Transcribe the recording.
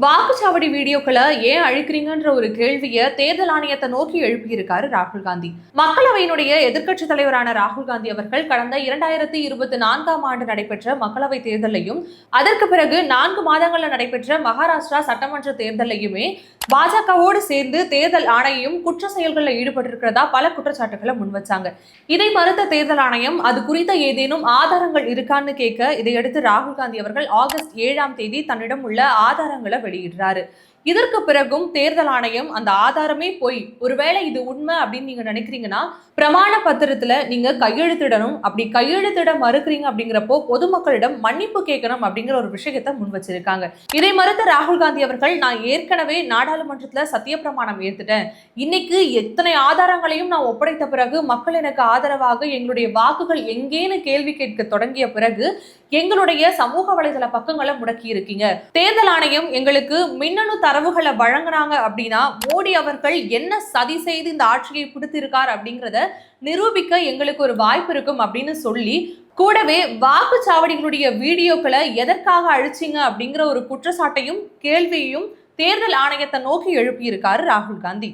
வாக்குச்சாவடி வீடியோக்களை ஏன் அழிக்கிறீங்கன்ற ஒரு கேள்வியை தேர்தல் ஆணையத்தை நோக்கி எழுப்பியிருக்காரு ராகுல் காந்தி. மக்களவையினுடைய எதிர்க்கட்சி தலைவரான ராகுல் காந்தி அவர்கள் கடந்த 2024ஆம் ஆண்டு நடைபெற்ற மக்களவை தேர்தலையும் அதற்கு பிறகு 4 மாதங்கள்ல நடைபெற்ற மகாராஷ்டிரா சட்டமன்ற தேர்தலையுமே பாஜகவோடு சேர்ந்து தேர்தல் ஆணையம் குற்ற செயல்களில் ஈடுபட்டிருக்கிறதா பல குற்றச்சாட்டுகளை முன்வச்சாங்க. இதை மறுத்த தேர்தல் ஆணையம் அது குறித்த ஏதேனும் ஆதாரங்கள் இருக்கான்னு கேட்க, இதையடுத்து ராகுல் காந்தி அவர்கள் ஆகஸ்ட் 7ஆம் தேதி தன்னிடம் உள்ள ஆதாரங்களை வெளியிடுறாரு. இதற்கு பிறகும் தேர்தல் ஆணையம் அந்த ஆதாரமே போய் ஒருவேளை இது உண்மை அப்படின்னு நீங்க நினைக்கிறீங்கன்னா பிரமாண பத்திரத்துல நீங்க கையெழுத்திடணும். அப்படி கையெழுத்திட மறுக்கிறீங்க அப்படிங்கிறப்போ பொதுமக்களிடம் மன்னிப்பு கேட்கணும் அப்படிங்கிற ஒரு விஷயத்தை முன் வச்சிருக்காங்க. இதை மறுத்த ராகுல் காந்தி அவர்கள், நான் ஏற்கனவே நாடாளுமன்றத்துல சத்திய பிரமாணம் ஏத்துட்டேன், இன்னைக்கு எத்தனை ஆதாரங்களையும் நான் ஒப்படைத்த பிறகு மக்கள் எனக்கு ஆதரவாக எங்களுடைய வாக்குகள் எங்கேன்னு கேள்வி கேட்க தொடங்கிய பிறகு எங்களுடைய சமூக வலைதள பக்கங்களை முடக்கி இருக்கீங்க. தேர்தல் ஆணையம் எங்களுக்கு மின்னணு தரவுகளை வழங்கினாங்க அப்படின்னா மோடி அவர்கள் என்ன சதி செய்து இந்த ஆட்சியை பிடித்திருக்கார் அப்படிங்கிறத நிரூபிக்க எங்களுக்கு ஒரு வாய்ப்பு இருக்கும் அப்படின்னு சொல்லி, கூடவே வாக்குச்சாவடிகளுடைய வீடியோக்களை எதற்காக அழிச்சிங்க அப்படிங்கிற ஒரு குற்றச்சாட்டையும் கேள்வியையும் தேர்தல் ஆணையத்தை நோக்கி எழுப்பியிருக்காரு ராகுல் காந்தி.